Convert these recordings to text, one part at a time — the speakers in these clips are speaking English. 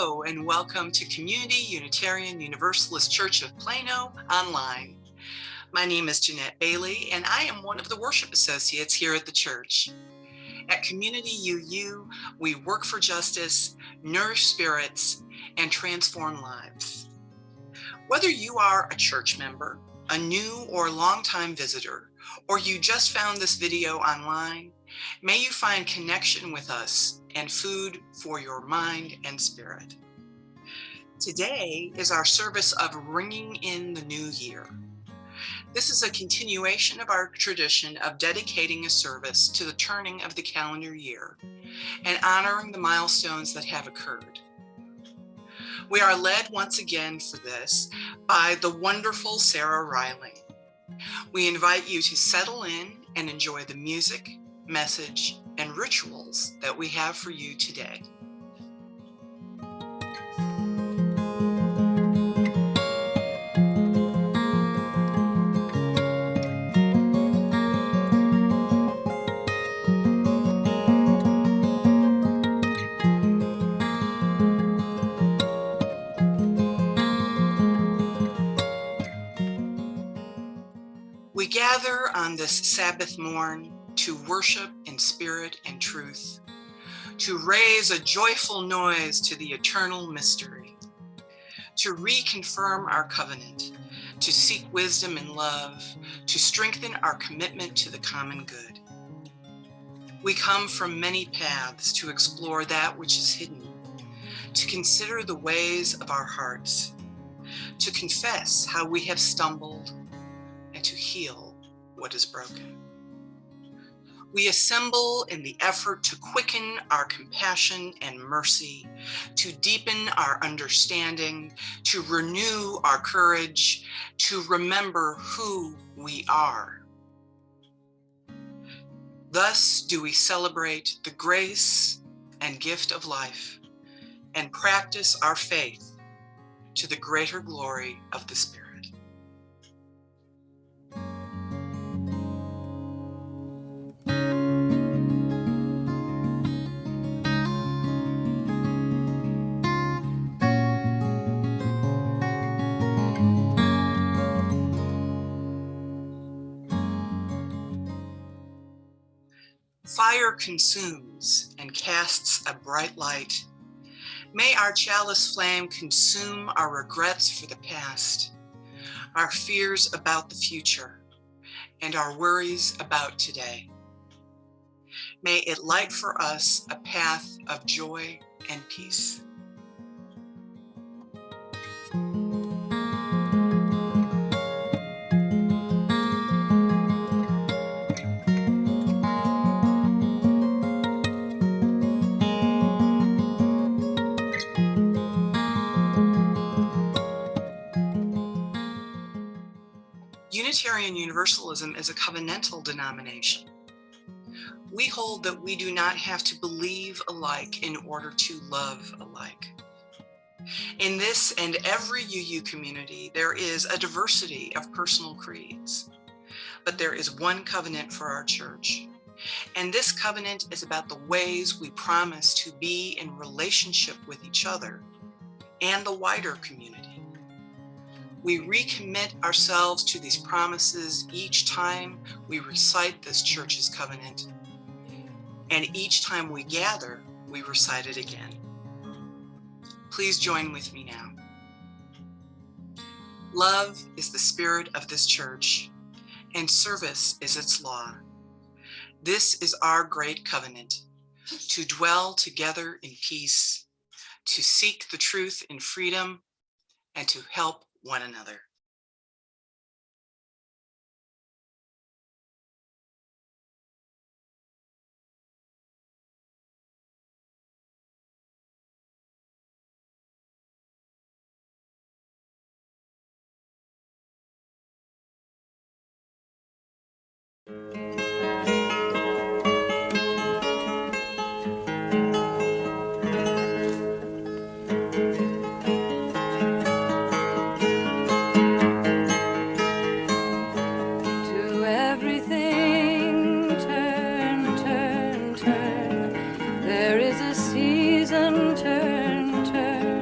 Hello and welcome to Community Unitarian Universalist Church of Plano Online. My name is Jeannette Baillie and I am one of the worship associates here at the church. At Community UU, we work for justice, nourish spirits, and transform lives. Whether you are a church member, a new or longtime visitor, or you just found this video online, may you find connection with us and food for your mind and spirit. Today is our service of ringing in the new year. This is a continuation of our tradition of dedicating a service to the turning of the calendar year and honoring the milestones that have occurred. We are led once again for this by the wonderful Sarah Reiling. We invite you to settle in and enjoy the music, message, and rituals that we have for you today. We gather on this Sabbath morn to worship in spirit and truth, to raise a joyful noise to the eternal mystery, to reconfirm our covenant, to seek wisdom and love, to strengthen our commitment to the common good. We come from many paths to explore that which is hidden, to consider the ways of our hearts, to confess how we have stumbled, and to heal what is broken. We assemble in the effort to quicken our compassion and mercy, to deepen our understanding, to renew our courage, to remember who we are. Thus do we celebrate the grace and gift of life and practice our faith to the greater glory of the Spirit. Fire consumes and casts a bright light. May our chalice flame consume our regrets for the past, our fears about the future, and our worries about today. May it light for us a path of joy and peace. Unitarian Universalism is a covenantal denomination. We hold that we do not have to believe alike in order to love alike. In this and every UU community, there is a diversity of personal creeds, but there is one covenant for our church. And this covenant is about the ways we promise to be in relationship with each other and the wider community. We recommit ourselves to these promises each time we recite this church's covenant, and each time we gather, we recite it again. Please join with me now. Love is the spirit of this church, and service is its law. This is our great covenant, to dwell together in peace, to seek the truth in freedom, and to help one another. There is a season, turn, turn.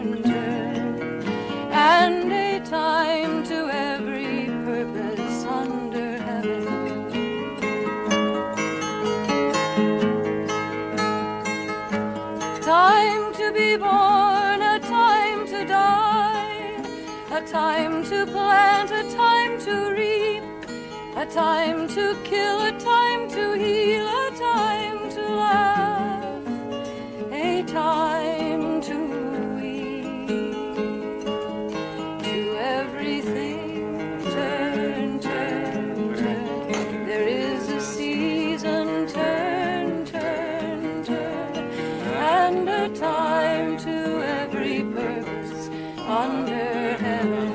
a time to plant, a time to reap, a time to kill, a time to heal, a time to laugh, a time to weep. To everything turn, turn, turn. There is a season, turn, turn, turn, and a time to every purpose under heaven.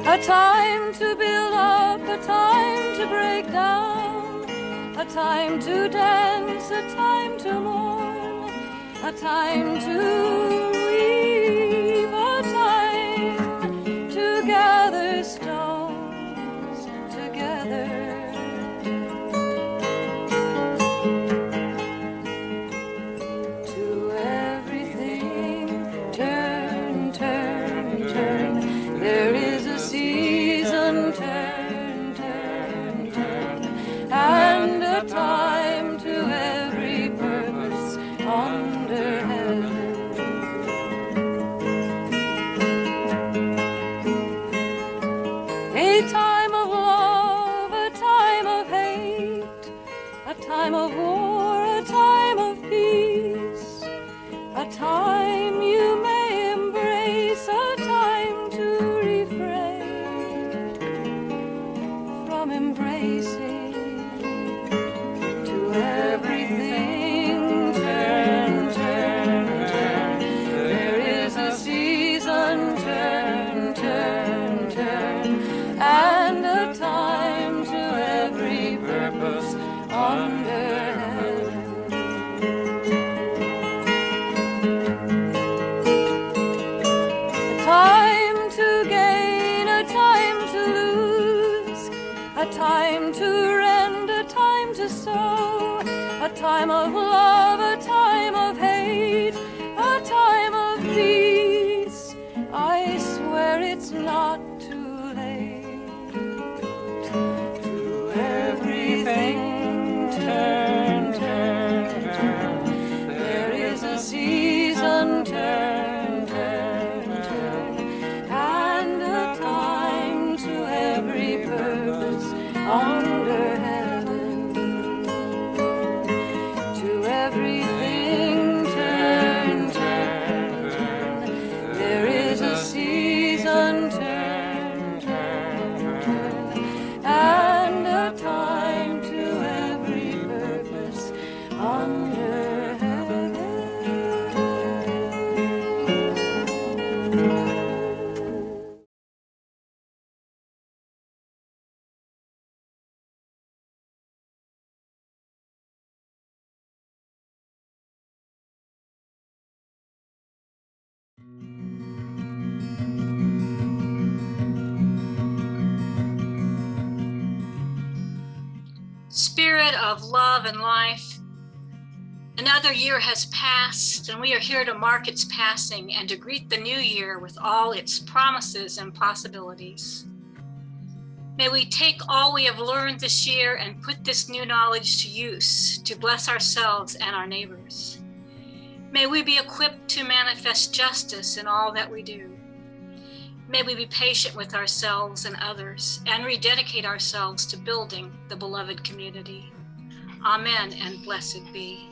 A time to build up, a time to break down, a time to dance, a time to mourn, a time to weave, a time to gather stones together. To everything turn, turn, turn. There is a season, turn, turn, turn, and a time to every purpose under heaven. A time of love, a time of hate, a time of war, a time of peace, a time you may embrace, a time to refrain from embracing. To everything turn, turn, turn. There is a season, turn, turn, turn, and a time to every purpose under heaven. A time to gain, a time to lose, a time to rend, a time to sow, a time of love, a time of hate, a time of peace. I swear it's not too late. To everything turn, turn, turn. There is a season, turn, turn, turn, and a time to every purpose under heaven. To everything turn, turn, turn. There is a season, turn, turn, turn, and a time to every purpose under heaven. Spirit of love and life, another year has passed, and we are here to mark its passing and to greet the new year with all its promises and possibilities. May we take all we have learned this year and put this new knowledge to use to bless ourselves and our neighbors. May we be equipped to manifest justice in all that we do. May we be patient with ourselves and others and rededicate ourselves to building the beloved community. Amen and blessed be.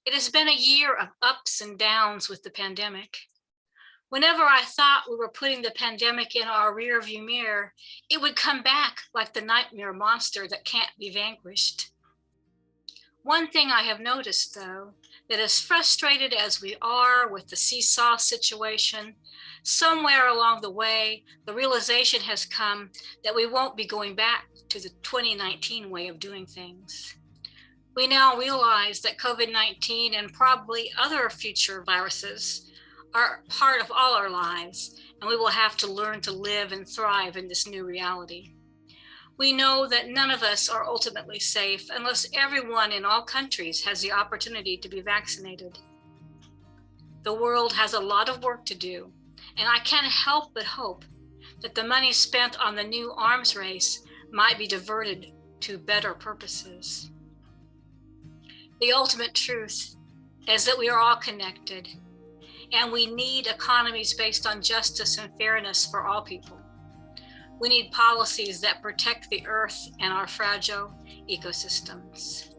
It has been a year of ups and downs with the pandemic. Whenever I thought we were putting the pandemic in our rearview mirror, it would come back like the nightmare monster that can't be vanquished. One thing I have noticed, though, that as frustrated as we are with the seesaw situation, somewhere along the way, the realization has come that we won't be going back to the 2019 way of doing things. We now realize that COVID-19 and probably other future viruses are part of all our lives, and we will have to learn to live and thrive in this new reality. We know that none of us are ultimately safe unless everyone in all countries has the opportunity to be vaccinated. The world has a lot of work to do, and I can't help but hope that the money spent on the new arms race might be diverted to better purposes. The ultimate truth is that we are all connected, and we need economies based on justice and fairness for all people. We need policies that protect the earth and our fragile ecosystems.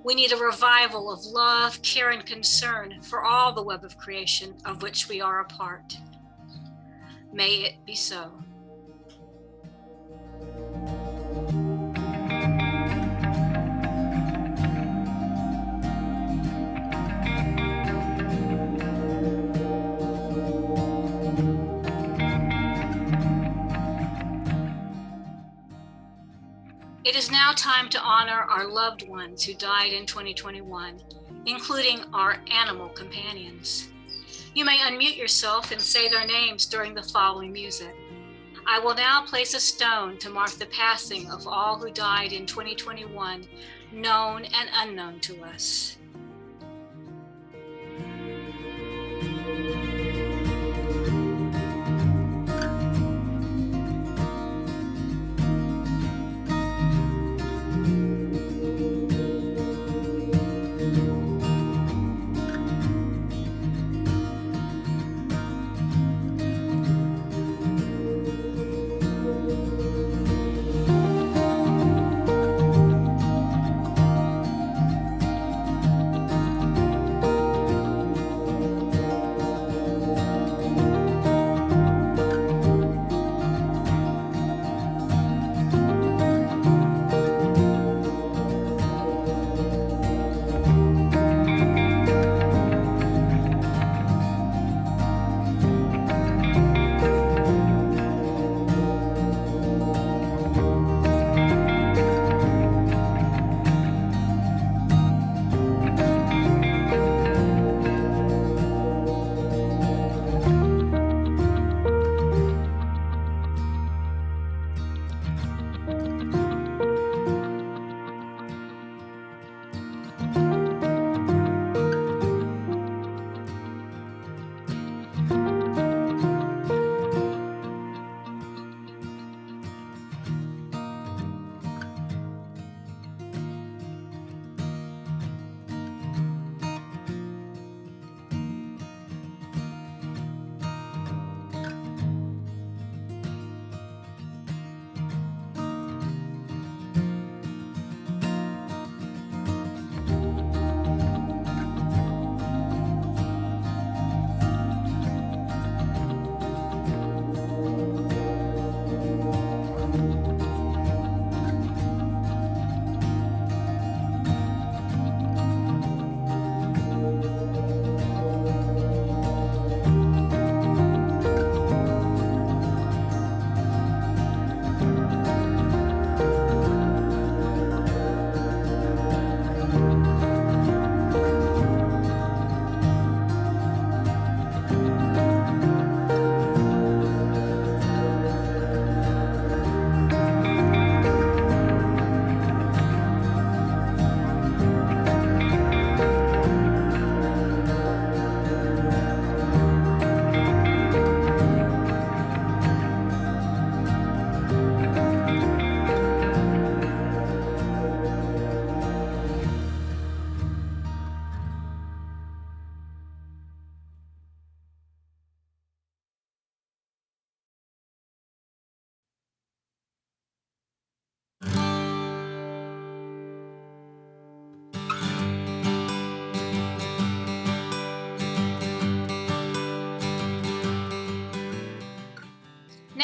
We need a revival of love, care, and concern for all the web of creation of which we are a part. May it be so. It is now time to honor our loved ones who died in 2021, including our animal companions. You may unmute yourself and say their names during the following music. I will now place a stone to mark the passing of all who died in 2021, known and unknown to us.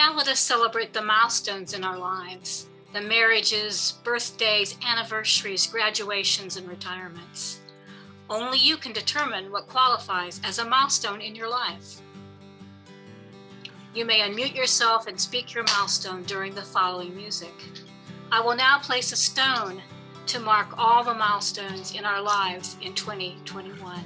Now let us celebrate the milestones in our lives, the marriages, birthdays, anniversaries, graduations, and retirements. Only you can determine what qualifies as a milestone in your life. You may unmute yourself and speak your milestone during the following music. I will now place a stone to mark all the milestones in our lives in 2021.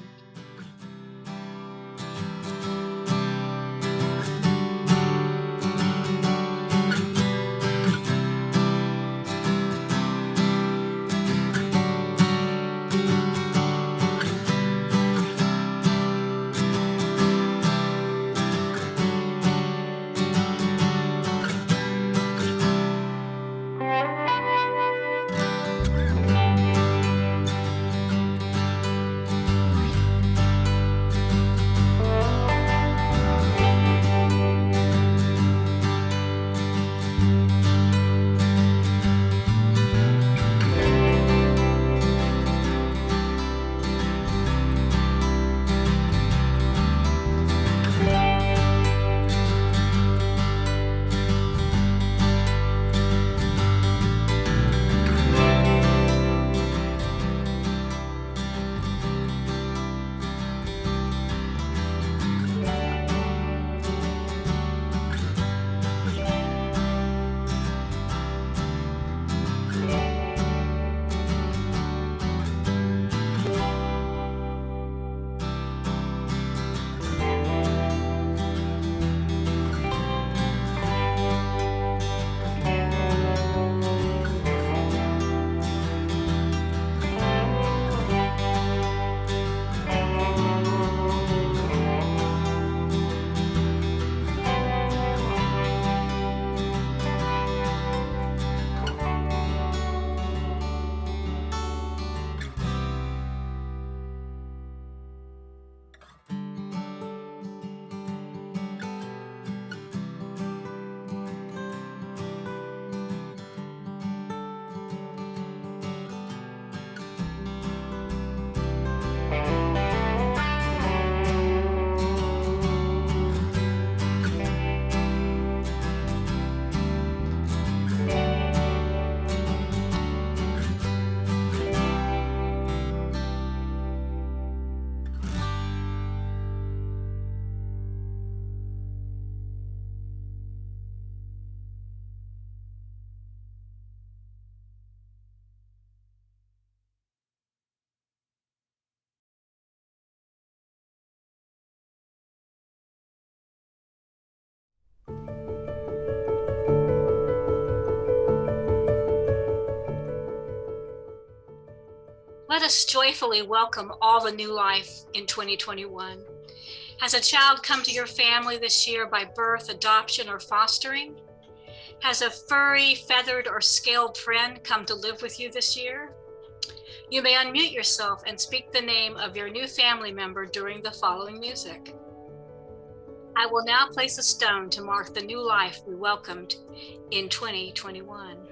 Let us joyfully welcome all the new life in 2021. Has a child come to your family this year by birth, adoption, or fostering? Has a furry, feathered, or scaled friend come to live with you this year? You may unmute yourself and speak the name of your new family member during the following music. I will now place a stone to mark the new life we welcomed in 2021.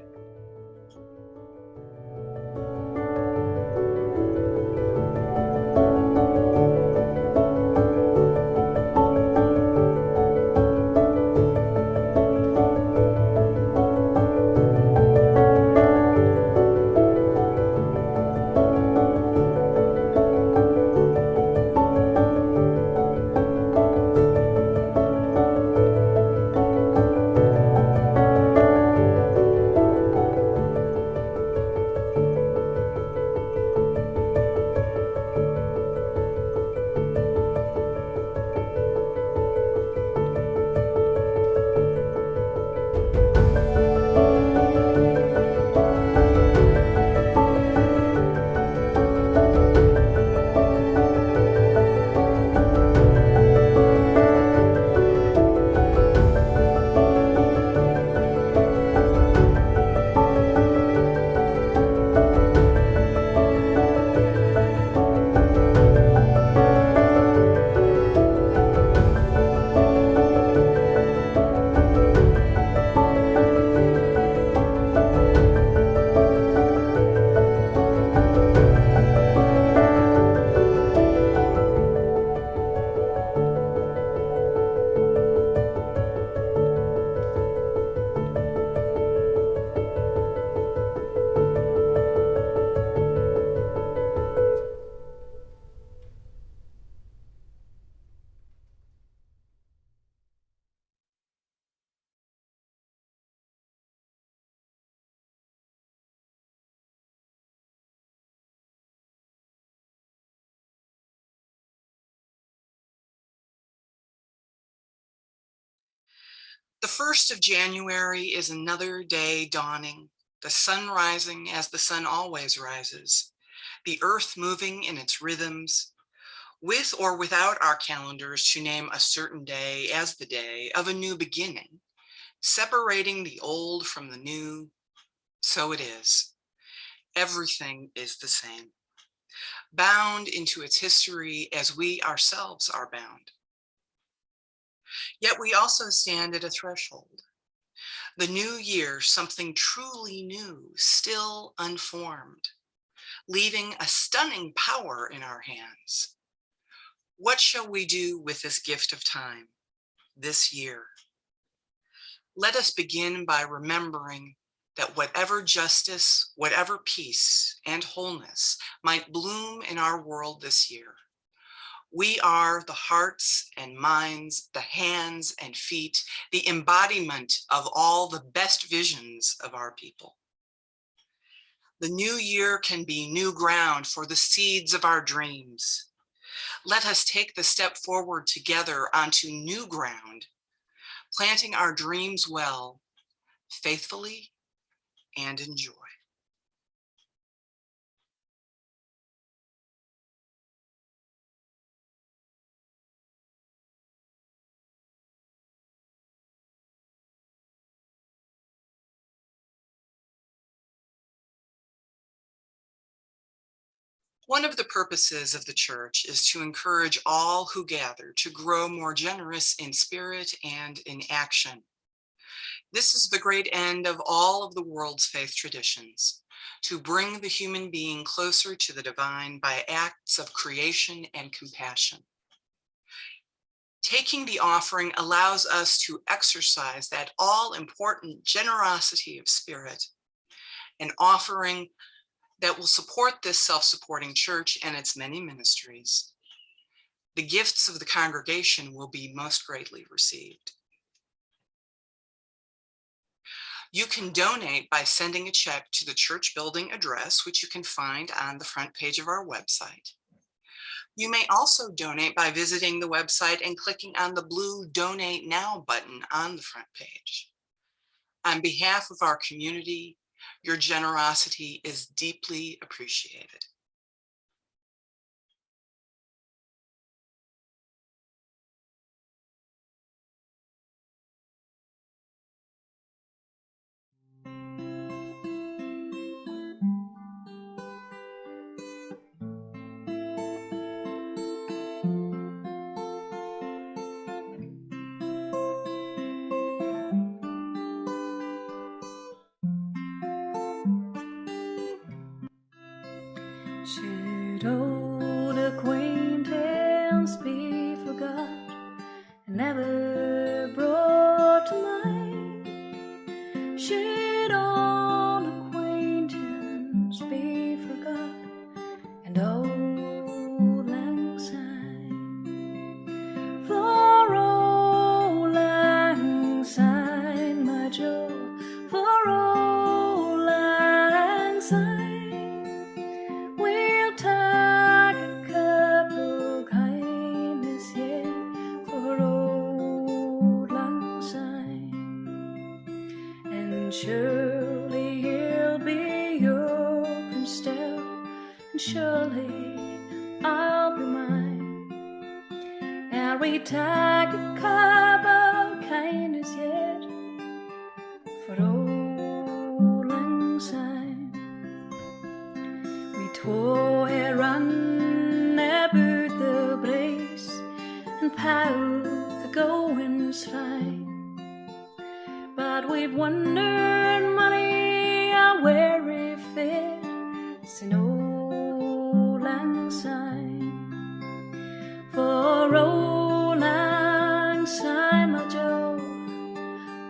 The 1st of January is another day dawning, the sun rising as the sun always rises, the earth moving in its rhythms, with or without our calendars to name a certain day as the day of a new beginning, separating the old from the new. So it is. Everything is the same, bound into its history as we ourselves are bound. Yet we also stand at a threshold. The new year, something truly new, still unformed, leaving a stunning power in our hands. What shall we do with this gift of time, this year? Let us begin by remembering that whatever justice, whatever peace and wholeness might bloom in our world this year, we are the hearts and minds, the hands and feet, the embodiment of all the best visions of our people. The new year can be new ground for the seeds of our dreams. Let us take the step forward together onto new ground, planting our dreams well, faithfully, and in joy. One of the purposes of the church is to encourage all who gather to grow more generous in spirit and in action. This is the great end of all of the world's faith traditions, to bring the human being closer to the divine by acts of creation and compassion. Taking the offering allows us to exercise that all-important generosity of spirit, an offering that will support this self-supporting church and its many ministries. The gifts of the congregation will be most greatly received. You can donate by sending a check to the church building address, which you can find on the front page of our website. You may also donate by visiting the website and clicking on the blue Donate Now button on the front page. On behalf of our community, your generosity is deeply appreciated. Should old acquaintance be forgot and never brought to mind? Should old acquaintance be forgot and old lang syne? For old lang syne, my Joe, for old lang syne. Surely he'll be your prince still, and surely I'll be mine. And we take a cup of kindness yet for old lang syne. We twa hae run aboot the braes and pout the going's fine. But we've wandered many a weary fit sin' old lang syne. For old lang syne, my Joe,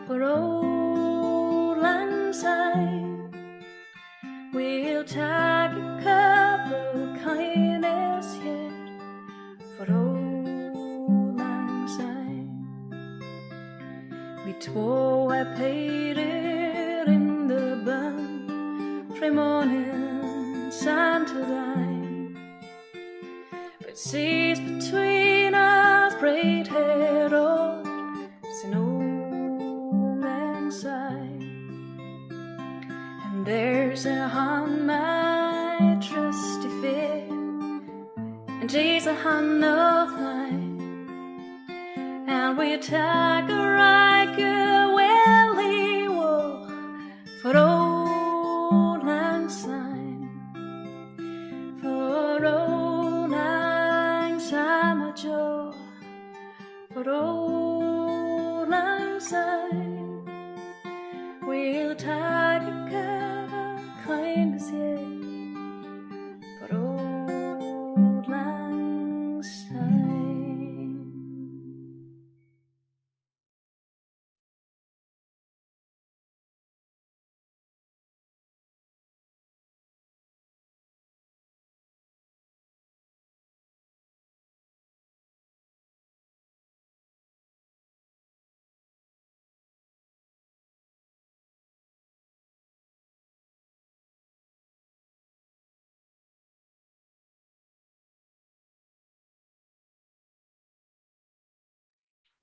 for old lang syne, we'll take a cup of kindness yet for old lang syne. We twa I paid it in the bun frae morning sun to dine, but seas between us braid hair old sin' old There's on my trusty feet, and Jesus I know thine, and we take a right good willy wool for old lang syne, for old lang syne, my Joe, for old lang syne. We'll take a cover kindness here for old lang syne.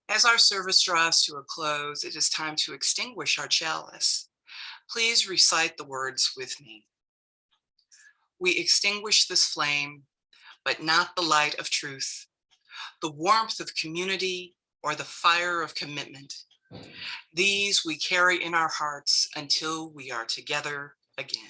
As our service draws to a close, it is time to extinguish our chalice. Please recite the words with me. We extinguish this flame, but not the light of truth, the warmth of community, or the fire of commitment. These we carry in our hearts until we are together again.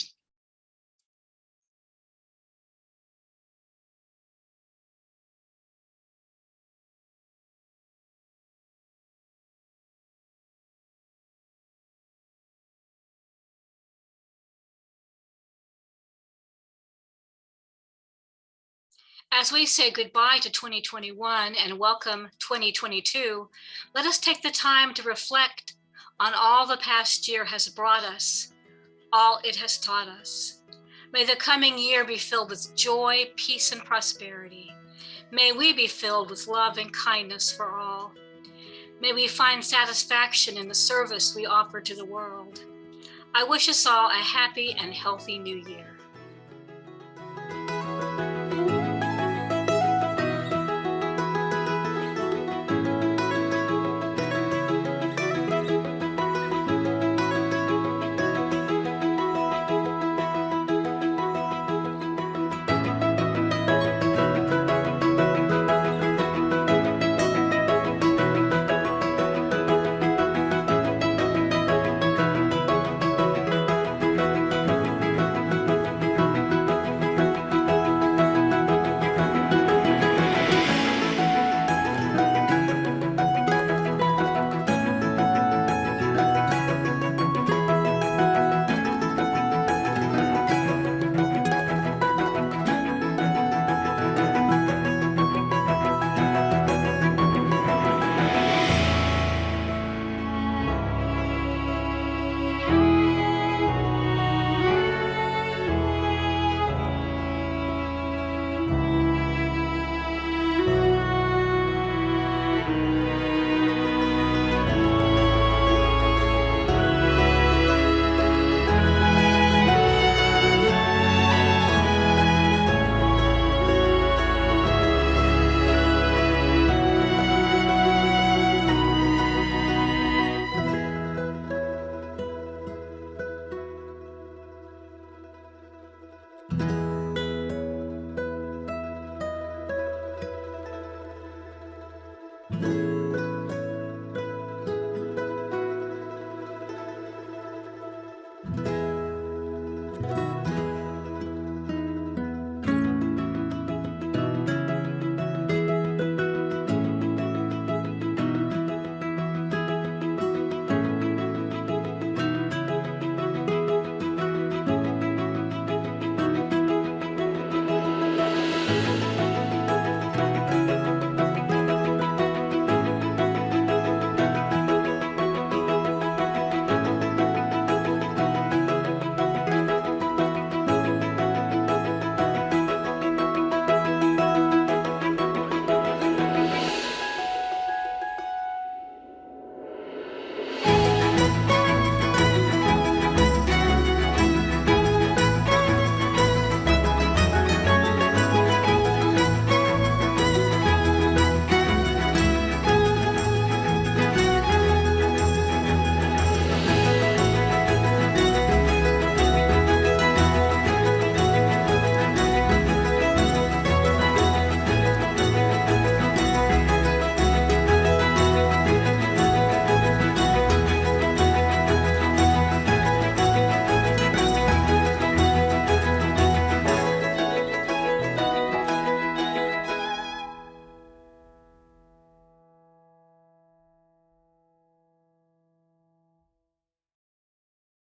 As we say goodbye to 2021 and welcome 2022, let us take the time to reflect on all the past year has brought us, all it has taught us. May the coming year be filled with joy, peace, and prosperity. May we be filled with love and kindness for all. May we find satisfaction in the service we offer to the world. I wish us all a happy and healthy new year.